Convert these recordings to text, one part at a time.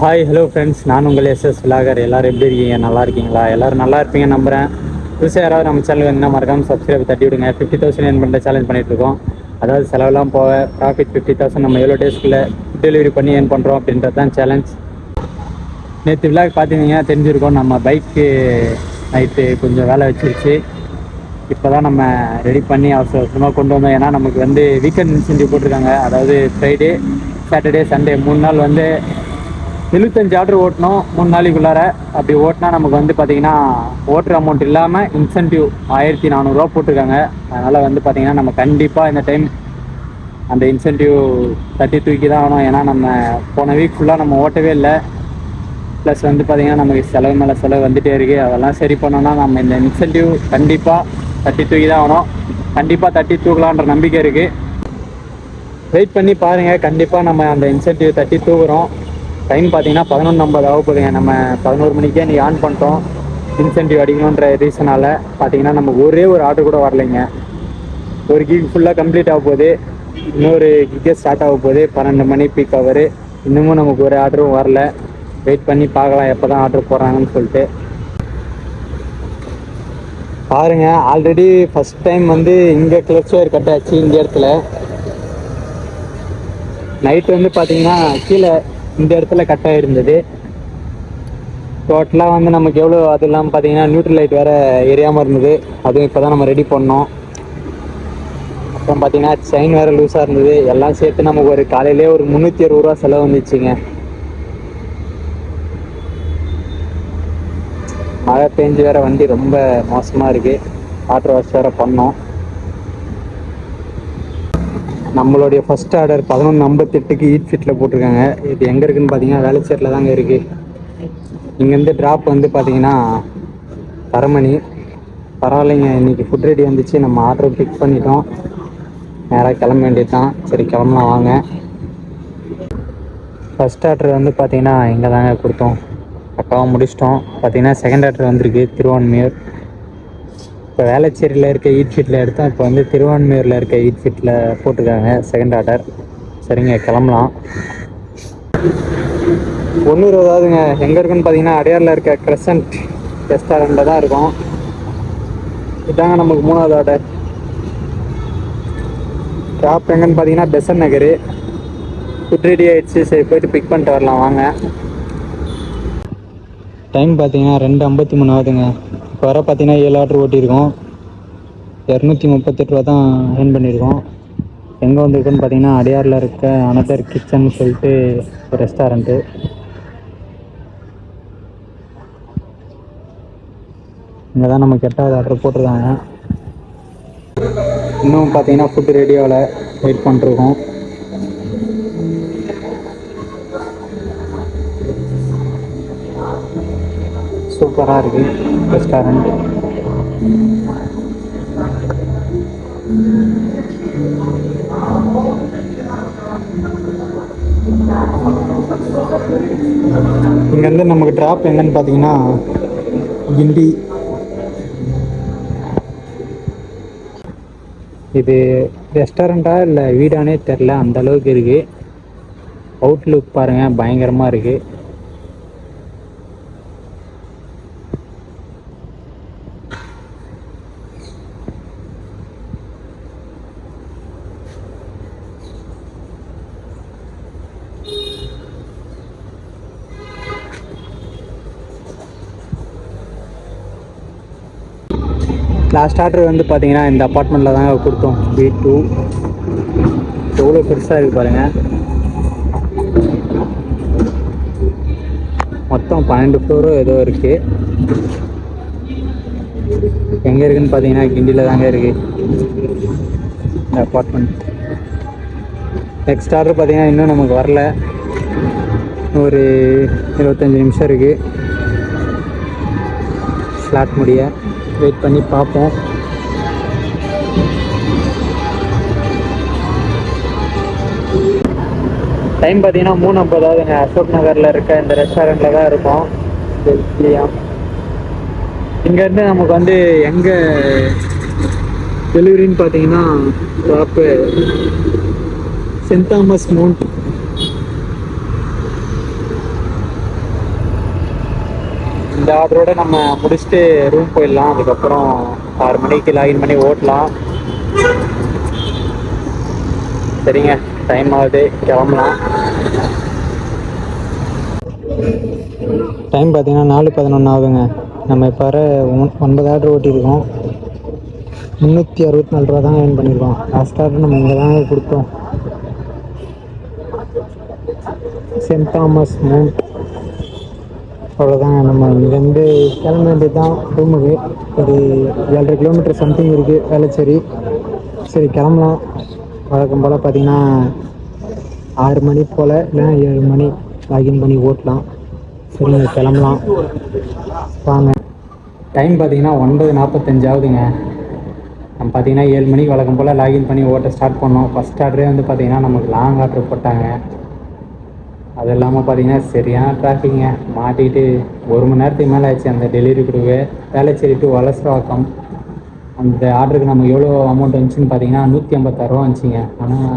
Hi hello friends, நான் உங்கள் SS vlogger. எல்லோரும் எப்படி இருக்கீங்க? நல்லா இருக்கீங்களா? எல்லோரும் நல்லா இருப்பீங்கன்னு நம்புகிறேன். புதுசாக யாராவது நம்ம சேனலுக்கு வந்து மறக்காமல் சப்ஸ்கிரைப் தட்டி விடுங்க. 50,000 ஏர்ன் பண்ணுற சேலஞ்ச் பண்ணிகிட்ருக்கோம். அதாவது செலவெல்லாம் போக ப்ராஃபிட் 50,000 நம்ம எவ்வளோ டேஸ்க்குள்ளே டெலிவரி பண்ணி ஏர்ன் பண்ணுறோம் அப்படின்றது தான் சேலஞ்ச். நேற்று விலாக் பார்த்துருந்தீங்கன்னா தெரிஞ்சிருக்கோம். நம்ம பைக்கு நைட்டு கொஞ்சம் வேலை வச்சிருச்சு. இப்போ தான் நம்ம ரெடி பண்ணி அவசர அவசரமாக கொண்டு வந்தோம். ஏன்னா நமக்கு வந்து வீக்கெண்ட் இன்சென்டிவ் போட்டிருக்காங்க. அதாவது ஃப்ரைடே, சாட்டர்டே, சண்டே 3 நாள் வந்து 75 ஆர்டர் ஓட்டணும் 3 நாளைக்குள்ளார. அப்படி ஓட்டினா நமக்கு வந்து பார்த்திங்கன்னா ஓட்டுற அமௌண்ட் இல்லாமல் இன்சென்டிவ் 1400 போட்டிருக்காங்க. அதனால் வந்து பார்த்திங்கன்னா நம்ம கண்டிப்பாக இந்த டைம் அந்த இன்சென்டிவ் தட்டி தூக்கி தான் ஆகணும். ஏன்னா நம்ம போன வீக் ஃபுல்லாக நம்ம ஓட்டவே இல்லை. ப்ளஸ் வந்து பார்த்திங்கன்னா நமக்கு செலவு மேலே செலவு வந்துகிட்டே இருக்குது. அதெல்லாம் சரி பண்ணோன்னா நம்ம இந்த இன்சென்டிவ் கண்டிப்பாக தட்டி தூக்கி தான் ஆகணும். கண்டிப்பாக தட்டி தூக்கலான்ற நம்பிக்கை இருக்குது. வெயிட் பண்ணி பாருங்கள். கண்டிப்பாக நம்ம அந்த இன்சென்டிவ் தட்டி தூக்குறோம். டைம் பார்த்தீங்கன்னா 11:50 ஆக போகுதுங்க. நம்ம 11 மணிக்கே நீ ஆன் பண்ணிட்டோம். இன்சென்டிவ் அடிக்கணுன்ற ரீசனால் பார்த்தீங்கன்னா நமக்கு ஒரே ஒரு ஆர்டர் கூட வரலைங்க. ஒரு கிக் ஃபுல்லாக கம்ப்ளீட் ஆக போகுது. இன்னொரு கிக்கே ஸ்டார்ட் ஆக போகுது. 12 மணி பீக் ஹவர். இன்னமும் நமக்கு ஒரு ஆர்டரும் வரல. வெயிட் பண்ணி பார்க்கலாம் எப்போ தான் ஆர்டர் போடுறாங்கன்னு சொல்லிட்டு. பாருங்கள், ஆல்ரெடி ஃபஸ்ட் டைம் வந்து இங்கே கிளச் ஒயர் கட் ஆச்சு. இந்த இடத்துல நைட்டு வந்து பார்த்தீங்கன்னா கீழே இந்த இடத்துல கட் ஆகிருந்தது. டோட்டலாக வந்து நமக்கு எவ்வளோ, அது இல்லாமல் பார்த்தீங்கன்னா நியூட்ரல் லைட் வேறு எரியாமல் இருந்தது. அதுவும் இப்போ தான் நம்ம ரெடி பண்ணோம். அப்புறம் பார்த்தீங்கன்னா செயின் வேறு லூஸாக இருந்தது. எல்லாம் சேர்த்து நமக்கு ஒரு காலையிலே ஒரு 360 ரூபா செலவு வந்துச்சுங்க. மழை பெஞ்சு வேறு வண்டி ரொம்ப மோசமாக இருக்குது. வாட்டர் வாஷ் வேறு பண்ணோம். நம்மளுடைய ஃபஸ்ட் ஆர்டர் 11:58க்கு ஈட் ஃபிட்டில் போட்டிருக்காங்க. இது எங்கே இருக்குதுன்னு பார்த்தீங்கன்னா வேலைச்சேரில் தாங்க இருக்குது. இங்கேருந்து ட்ராப் வந்து பார்த்தீங்கன்னா தரமணி. பரவாயில்லைங்க, இன்றைக்கி ஃபுட் ரெடி வந்துச்சு. நம்ம ஆர்டர் பிக் பண்ணிட்டோம். நேராக கிளம்ப வேண்டியது தான். சரி கிளம்பலாம் வாங்க. ஃபஸ்ட் ஆர்டர் வந்து பார்த்தீங்கன்னா இங்கே தாங்க கொடுத்தோம். பக்காவாக முடிச்சிட்டோம். பார்த்தீங்கன்னா செகண்ட் ஆர்டர் வந்திருக்கு திருவான்மியூர். இப்போ வேளச்சேரியில் இருக்க ஈட் ஃபிட்டில் எடுத்தோம். இப்போ வந்து திருவான்மியூரில் இருக்க ஈட் ஃபிட்டில் போட்டிருக்காங்க செகண்ட் ஆர்டர். சரிங்க கிளம்பலாம். 1:20 எங்கே இருக்குன்னு பார்த்தீங்கன்னா அடையாரில் இருக்க கிரசன்ட் ரெஸ்டாரண்ட்டில் தான் இருக்கும். இதாங்க நமக்கு 3வது ஆர்டர். ட்ராப் எங்கன்னு பார்த்தீங்கன்னா பெசன் நகர். ஃபுட் ரெடி ஆகிடுச்சு. சரி போய்ட்டு பிக் பண்ணிட்டு வரலாம் வாங்க. டைம் பார்த்தீங்கன்னா 2:53 ஆகுதுங்க. இப்போ வர பார்த்தீங்கன்னா 7 ஆர்டர் ஓட்டியிருக்கோம். 238 ரூபா தான் ஏர்ன் பண்ணியிருக்கோம். எங்கே வந்திருக்குன்னு பார்த்தீங்கன்னா அடையாரில் இருக்க அனதர் கிச்சன் சொல்லிட்டு ஒரு ரெஸ்டாரண்ட்டு. இங்கே தான் நமக்கு 8வது ஆர்டர் போட்டிருக்காங்க. இன்னும் பார்த்தீங்கன்னா ஃபுட்டு ரெடியாவில் வெயிட் பண்ணிருக்கோம். சூப்பராக இருக்குது ரெஸ்டாரண்ட். இங்கேருந்து நமக்கு ட்ராப் எங்கன்னு பார்த்தீங்கன்னா கிண்டி. இது ரெஸ்டாரண்ட்டா இல்லை வீடானே தெரில, அந்தளவுக்கு இருக்குது. அவுட்லுக் பாருங்கள், பயங்கரமாக இருக்குது. லாஸ்ட் ஆர்டர் வந்து பார்த்தீங்கன்னா இந்த அப்பார்ட்மெண்ட்டில் தாங்க கொடுத்தோம். B2 எவ்வளோ பெருசாக இருக்குது பாருங்கள். மொத்தம் 12 ஃப்ளோரோ ஏதோ இருக்குது. எங்கே இருக்குதுன்னு பார்த்தீங்கன்னா கிண்டியில் தாங்க இருக்குது இந்த அப்பார்ட்மெண்ட். நெக்ஸ்ட் ஆர்டர் பார்த்தீங்கன்னா இன்னும் நமக்கு வரல. ஒரு 25 நிமிஷம் இருக்குது ஸ்லாட் முடிய. வெயிட் பண்ணி பார்ப்போம். டைம் பார்த்தீங்கன்னா 3:50 ஆகுதுங்க. அசோக் நகரில் இருக்க இந்த ரெஸ்டாரண்ட்டில் தான் இருக்கும். இங்கேருந்து நமக்கு வந்து எங்கே டெலிவரின்னு பார்த்தீங்கன்னா ட்ராப்பு சென்ட் தாமஸ் மவுண்ட் இந்த ஆர்டரோட நம்ம முடிச்சுட்டு ரூம் போயிடலாம். அதுக்கப்புறம் 6 மணிக்கு லாகின் பண்ணி ஓட்டலாம். சரிங்க, டைம் ஆகுது, கிளம்பலாம். டைம் பார்த்தீங்கன்னா 4:11 ஆகுதுங்க. நம்ம இப்போ வர 9 ஆர்டர் ஓட்டியிருக்கோம். 364 ரூபா தான் ஏர்ன் பண்ணியிருக்கோம். லாஸ்ட் ஆர்டர் நம்ம இங்கே தாங்க கொடுத்தோம். சென்ட் தாமஸ் மவுண்ட். அவ்வளோதாங்க, நம்ம இங்கேருந்து கிளம்ப வேண்டியது தான் ரூமுக்கு. ஒரு 7.5 கிலோமீட்டர் சம்திங் இருக்குது வேளச்சேரி. சரி கிளம்பலாம். வழக்கம் போல் பார்த்திங்கன்னா 6 மணி போல் இல்லைன்னா 7 மணி லாகின் பண்ணி ஓட்டலாம். சரிங்க, கிளம்பலாம் வாங்க. டைம் பார்த்திங்கன்னா 9:45 ஆகுதுங்க. நம்ம பார்த்திங்கன்னா 7 மணிக்கு வழக்கம் போல் லாகின் பண்ணி ஓட்ட ஸ்டார்ட் பண்ணோம். ஃபஸ்ட் ஆர்டரே வந்து பார்த்திங்கன்னா நமக்கு லாங் ஆர்டர் போட்டாங்க. அது இல்லாமல் பார்த்திங்கன்னா சரியான டிராஃபிக்குங்க. மாட்டிக்கிட்டு 1 மணி நேரத்துக்கு மேலே ஆச்சு அந்த டெலிவரி கொடுவே. வேளச்சேரி டு வலசரவாக்கம். அந்த ஆர்டருக்கு நமக்கு எவ்வளோ அமௌண்ட் வந்துச்சுன்னு பார்த்தீங்கன்னா 156 ரூபா வந்துச்சுங்க. ஆனால்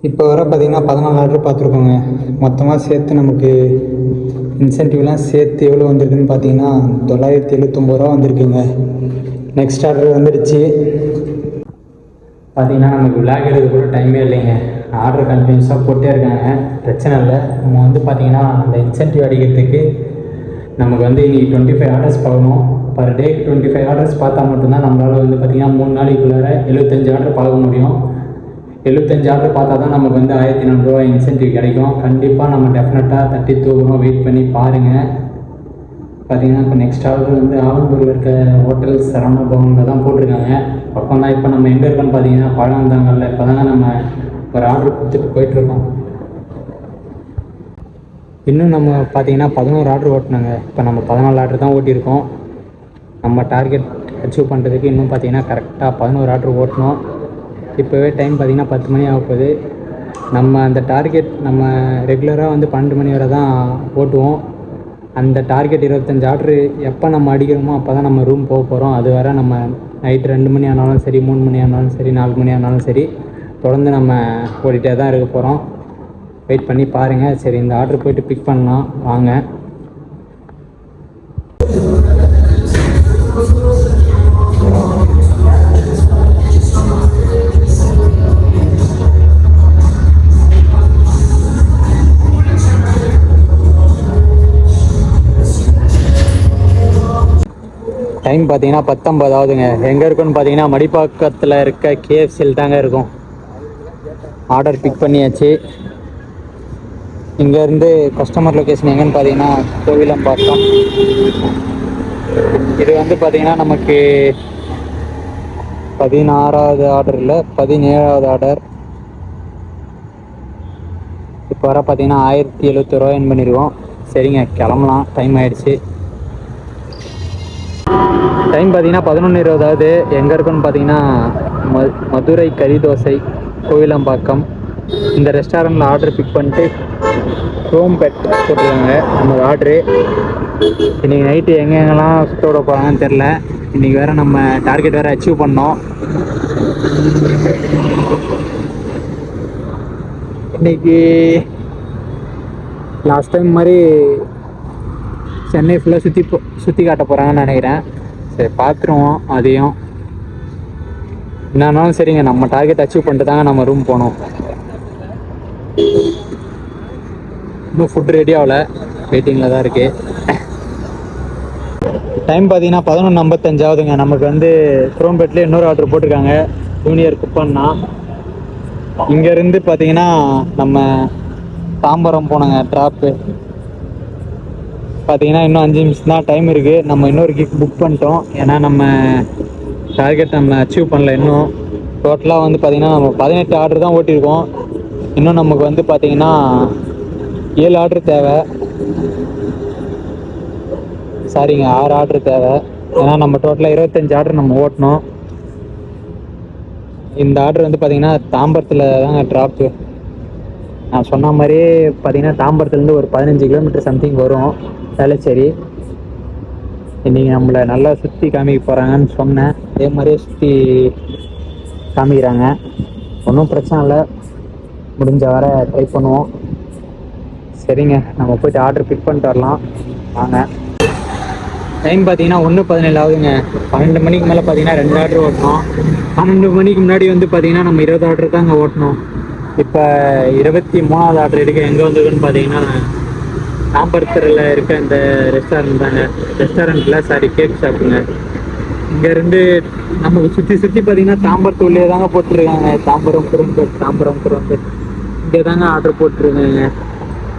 இப்போ வர பார்த்திங்கன்னா 14 ஆர்டர் பார்த்துருக்கோங்க. மொத்தமாக சேர்த்து நமக்கு இன்சென்டிவ்லாம் சேர்த்து எவ்வளோ வந்திருக்குன்னு பார்த்தீங்கன்னா 979 ரூபா வந்திருக்குங்க. நெக்ஸ்ட் ஆர்டர் வந்துடுச்சு. பார்த்திங்கன்னா நமக்கு விளாக் எடுக்க கூட டைமே இல்லைங்க. ஆர்டர் கண்டினியூஸாக போட்டே இருக்காங்க. பிரச்சனை இல்லை. நம்ம வந்து பார்த்திங்கன்னா அந்த இன்சென்டிவ் அடிக்கிறதுக்கு நமக்கு வந்து இன்றைக்கி 25 ஆர்டர்ஸ் பார்க்கணும். பர் டேக்கு 25 ஆர்டர்ஸ் பார்த்தா மட்டும்தான் நம்மளால் வந்து பார்த்திங்கன்னா 3 நாளைக்குள்ளார 75 ஆர்டர் பார்க்க முடியும். 75 ஆர்டர் பார்த்தா தான் நமக்கு வந்து 1400 ரூபா இன்சென்டிவ் கிடைக்கும். கண்டிப்பாக நம்ம டெஃபினட்டாக தட்டி தூக்குறோம். வெயிட் பண்ணி பாருங்கள். பார்த்திங்கன்னா இப்போ நெக்ஸ்ட் ஆர்டர் வந்து ஆவன்பூரில் இருக்க ஹோட்டல் சரவண பவனில் தான் போட்டிருக்காங்க. பக்கம் தான். இப்போ நம்ம எங்கே இருக்கோன்னு பார்த்தீங்கன்னா பழவந்தாங்கல்ல. இப்போ தாங்க நம்ம ஒரு ஆர்டர் கொடுத்துட்டு போயிட்டுருக்கோம். இன்னும் நம்ம பார்த்திங்கன்னா 11 ஆர்டர் ஓட்டினாங்க. இப்போ நம்ம 14 ஆர்டர் தான் ஓட்டியிருக்கோம். நம்ம டார்கெட் அச்சீவ் பண்ணுறதுக்கு இன்னும் பார்த்திங்கன்னா கரெக்டாக 11 ஆர்டர் ஓட்டணும். இப்போவே டைம் பார்த்திங்கன்னா 10 மணி ஆக போகுது. நம்ம அந்த டார்கெட் நம்ம ரெகுலராக வந்து 12 மணி வரை தான் ஓட்டுவோம். அந்த டார்கெட் 25 ஆர்டர் எப்போ நம்ம அடிக்கிறோமோ அப்போ தான் நம்ம ரூம் போக போகிறோம். அது வரை நம்ம நைட்டு 2 மணி ஆனாலும் சரி, 3 மணி ஆனாலும் சரி, 4 மணி ஆனாலும் சரி, தொடர்ந்து நம்ம ஓடிட்டே தான் இருக்க போகிறோம். வெயிட் பண்ணி பாருங்கள். சரி, இந்த ஆர்டர் போய்ட்டு பிக் பண்ணலாம் வாங்க. டைம் பார்த்தீங்கன்னா 19 ஆகுதுங்க. எங்கே இருக்குன்னு பார்த்தீங்கன்னா மடிப்பாக்கத்தில் இருக்க KFCயில் தாங்க இருக்கும். ஆர்டர் பிக் பண்ணியாச்சு. இங்கேருந்து கஸ்டமர் லொக்கேஷன் எங்கேன்னு பார்த்தீங்கன்னா கோவிலம்பாக்கம். இது வந்து பார்த்தீங்கன்னா நமக்கு 16வது ஆர்டர் இல்லை, 17வது ஆர்டர். இப்போ வர பார்த்தீங்கன்னா 1070 ரூபா என் பண்ணிடுவோம். சரிங்க, கிளம்பலாம். டைம் ஆகிடுச்சு. டைம் பார்த்தீங்கன்னா 11:20 ஆகுது. எங்கே இருக்குன்னு பார்த்தீங்கன்னா மதுரை கறி தோசை, கோவிலம்பாக்கம். இந்த ரெஸ்டாரண்ட்டில் ஆர்டர் பிக் பண்ணிட்டு குரோம்பேட் போட்டுருக்காங்க நம்ம ஆர்டரு. இன்றைக்கி நைட்டு எங்கெங்கெல்லாம் சுற்ற விட போகிறாங்கன்னு தெரில. இன்றைக்கி வேறு நம்ம டார்கெட் வேறு அச்சீவ் பண்ணோம். இன்றைக்கி லாஸ்ட் டைம் மாதிரி சென்னை ஃபுல்லாக சுற்றி காட்ட போகிறாங்கன்னு நினைக்கிறேன். சரி, பார்த்துருவோம். அதையும் என்னன்னாலும் சரிங்க, நம்ம டார்கெட் அச்சீவ் பண்ணிட்டு தாங்க நம்ம ரூம் போனோம். இன்னும் ஃபுட் ரெடி ஆகலை, வெயிட்டிங்கில் தான் இருக்குது. டைம் பார்த்தீங்கன்னா 11:55 ஆகுதுங்க. நமக்கு வந்து குரோம்பேட்டில் இன்னொரு ஆர்டர் போட்டிருக்காங்க, ஜூனியர் குப்பன்னா. இங்கேருந்து பார்த்தீங்கன்னா நம்ம தாம்பரம் போனோங்க ட்ராப்பு. பார்த்தீங்கன்னா இன்னும் 5 நிமிஷம் தான் டைம் இருக்குது. நம்ம இன்னொரு கிக் புக் பண்ணிட்டோம். ஏன்னா நம்ம டார்கெட் நம்ம அச்சீவ் பண்ணல இன்னும். டோட்டலாக வந்து பார்த்திங்கன்னா நம்ம 18 ஆர்டர் தான் ஓட்டியிருக்கோம். இன்னும் நமக்கு வந்து பார்த்திங்கன்னா 7 ஆர்டர் தேவை. சாரிங்க, 6 ஆர்டர் தேவை. ஏன்னா நம்ம டோட்டலாக 25 ஆர்டர் நம்ம ஓட்டணும். இந்த ஆர்டர் வந்து பார்த்திங்கன்னா தாம்பரத்தில் தாங்க ட்ராப்பு. நான் சொன்ன மாதிரியே பார்த்திங்கன்னா தாம்பரத்துலேருந்து ஒரு 15 கிலோமீட்டர் சம்திங் வரும் வேளச்சேரி. இன்றைக்கி நம்மளை நல்லா சுற்றி காமிக்க போகிறாங்கன்னு சொன்னேன். அதே மாதிரியே சுற்றி காமிக்கிறாங்க. ஒன்றும் பிரச்சனை இல்லை, முடிஞ்ச வர ட்ரை பண்ணுவோம். சரிங்க, நம்ம போய்ட்டு ஆர்டர் பிக் பண்ணிட்டு வரலாம் வாங்க. டைம் பார்த்தீங்கன்னா 1:17 ஆகுதுங்க. 12 மணிக்கு மேலே பார்த்தீங்கன்னா 2 ஆர்டர் ஓட்டணும். 12 மணிக்கு முன்னாடி வந்து பார்த்தீங்கன்னா நம்ம 20 ஆர்டர் தாங்க ஓட்டணும். இப்போ 23வது ஆர்டர் எடுக்க எங்கே வந்திருக்குன்னு பார்த்தீங்கன்னா தாம்பரத்தில் இருக்க இந்த ரெஸ்டாரண்ட் தாங்க. ரெஸ்டாரண்ட்டில் சாரி கேக் ஷாப்புங்க. இங்கேருந்து நமக்கு சுற்றி சுற்றி பார்த்தீங்கன்னா தாம்பரத்துள்ளே தாங்க போட்டுருக்காங்க. தாம்பரம் குறும்பேட், தாம்பரம் குறும்பேட், இங்கே தாங்க ஆர்டர் போட்டுருக்காங்க.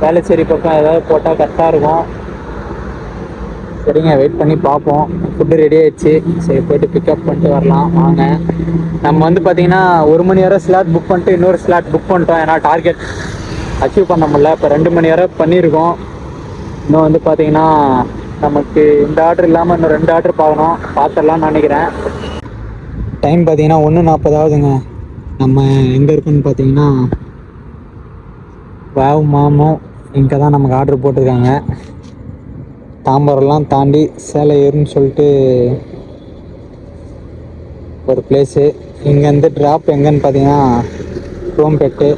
வேளச்சேரி பக்கம் ஏதாவது போட்டால் கரெக்டாக இருக்கும். சரிங்க, வெயிட் பண்ணி பார்ப்போம். ஃபுட்டு ரெடி ஆகிடுச்சு. சரி, போய்ட்டு பிக்கப் பண்ணிட்டு வரலாம் வாங்க. நம்ம வந்து பார்த்தீங்கன்னா 1 மணி வரை ஸ்லாட் புக் பண்ணிட்டு இன்னொரு ஸ்லாட் புக் பண்ணிட்டோம். ஏன்னா டார்கெட் அச்சீவ் பண்ண முடியல. இப்போ 2 மணி வரை பண்ணியிருக்கோம். இன்னும் வந்து பார்த்தீங்கன்னா நமக்கு இந்த ஆர்டர் இல்லாமல் இன்னும் 2 ஆர்டர் பார்க்கணும். பார்த்துடலான்னு நினைக்கிறேன். டைம் பார்த்தீங்கன்னா 1:40 ஆகுதுங்க. நம்ம எங்கே இருக்குன்னு பார்த்தீங்கன்னா வாவ் மாமோ, இங்கே தான் நமக்கு ஆர்டர் போட்டிருக்காங்க. தாம்பரம்லாம் தாண்டி சேலையூர்னு சொல்லிட்டு ஒரு பிளேஸு. இங்கேருந்து ட்ராப் எங்கேன்னு பார்த்தீங்கன்னா குரோம்பேட்டு.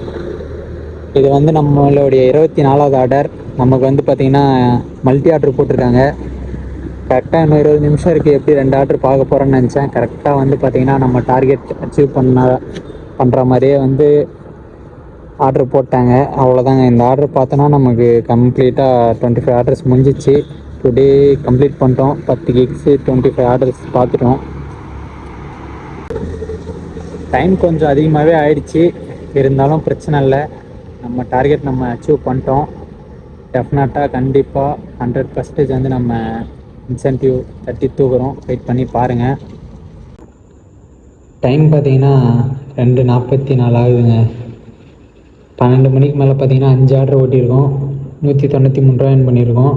இது வந்து நம்மளுடைய 24வது ஆர்டர். நமக்கு வந்து பார்த்திங்கன்னா மல்டி ஆர்டர் போட்டிருக்காங்க. கரெக்டாக இன்னும் 20 நிமிஷம் இருக்குது. எப்படி 2 ஆர்டர் பார்க்க போகிறேன்னு நினச்சேன். கரெக்டாக வந்து பார்த்திங்கன்னா நம்ம டார்கெட் அச்சீவ் பண்ணுற மாதிரியே வந்து ஆர்டர் போட்டாங்க. அவ்வளோதாங்க. இந்த ஆர்டர் பார்த்தோன்னா நமக்கு கம்ப்ளீட்டாக 25 ஆர்டர்ஸ் முடிஞ்சிச்சு. டுடே கம்ப்ளீட் பண்ணிட்டோம். 10 கிக்ஸு 25 ஆர்டர்ஸ் பார்த்துட்டோம். டைம் கொஞ்சம் அதிகமாகவே ஆயிடுச்சு. இருந்தாலும் பிரச்சனை இல்லை. நம்ம டார்கெட் நம்ம அச்சீவ் பண்ணிட்டோம். டெஃபினட்டாக கண்டிப்பாக 100% வந்து நம்ம இன்சென்டிவ் தட்டி தூக்குறோம். வெயிட் பண்ணி பாருங்கள். டைம் பார்த்தீங்கன்னா 2:44 ஆகுதுங்க. 12 மணிக்கு மேலே பார்த்தீங்கன்னா 5 ஆர்டர் ஓட்டியிருக்கோம். 193 ரூபா ஏர்ன் பண்ணியிருக்கோம்.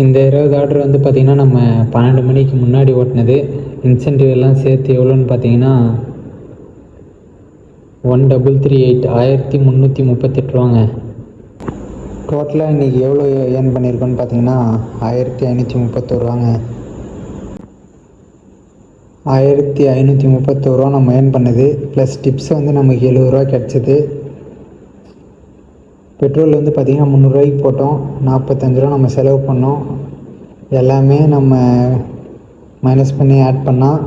இந்த 20 ஆர்டர் வந்து பார்த்திங்கன்னா நம்ம 12 மணிக்கு முன்னாடி ஓட்டினது. இன்சென்டிவ் எல்லாம் சேர்த்து எவ்வளோன்னு பார்த்தீங்கன்னா 1338, 1338 ரூபாங்க. டோட்டலாக இன்றைக்கி எவ்வளோ ஏர்ன் பண்ணியிருக்கோன்னு பார்த்தீங்கன்னா 1531 ரூபாங்க. 1531 ரூபா நம்ம ஏர்ன் பண்ணது. ப்ளஸ் டிப்ஸ் வந்து நமக்கு 70 ரூபா கிடச்சிது. பெட்ரோல் வந்து பார்த்திங்கன்னா 300 ரூபாய்க்கு போட்டோம். 45 ரூபா நம்ம செலவு பண்ணோம். எல்லாமே நம்ம மைனஸ் பண்ணி ஆட் பண்ணால்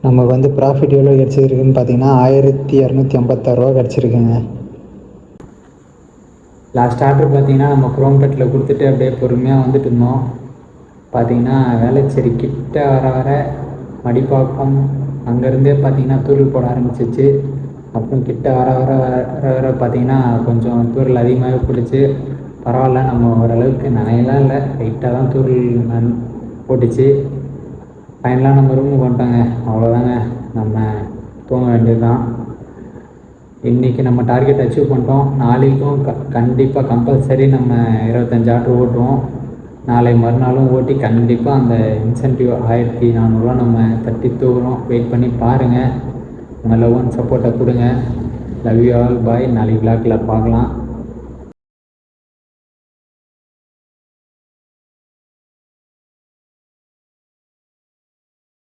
நமக்கு வந்து ப்ராஃபிட் எவ்வளோ கிடச்சிருக்குன்னு பார்த்தீங்கன்னா 1256 ரூபா கிடச்சிருக்குங்க. லாஸ்ட் ஆர்டர் பார்த்தீங்கன்னா நம்ம குரோம்பேட்டில் கொடுத்துட்டு அப்படியே பொறுமையாக வந்துட்டு இருந்தோம். பார்த்தீங்கன்னா வேளச்சேரி கிட்ட வர மடிப்பாக்கம் அங்கேருந்தே பார்த்தீங்கன்னா தூரல் போட ஆரம்பிச்சிச்சு. அப்புறம் கிட்ட வர பார்த்தீங்கன்னா கொஞ்சம் தூரல் அதிகமாகவே பிடிச்சி. பரவாயில்ல, நம்ம ஓரளவுக்கு நனையெல்லாம் இல்லை, லைட்டாக தான் தூரல் போட்டுச்சு. ஃபைனலாக நம்ம ரூமுக்கு வந்துட்டாங்க. அவ்வளோதாங்க, நம்ம தூங்க வேண்டியது தான். இன்றைக்கி நம்ம டார்கெட் அச்சீவ் பண்ணிட்டோம். நாளைக்கும் கண்டிப்பாக கம்பல்சரி நம்ம 25 ஆர்டர் ஓட்டுவோம். நாளை மறுநாளும் ஓட்டி கண்டிப்பாக அந்த இன்சென்டிவ் 1400 ரூபா நம்ம தட்டி தூக்குறோம். வெயிட் பண்ணி பாருங்கள். உங்கள் லவ் அண்ட் சப்போர்ட்டை கொடுங்க. Love you all. பாய். நாளைக்கு விளாக்கில் பார்க்கலாம்.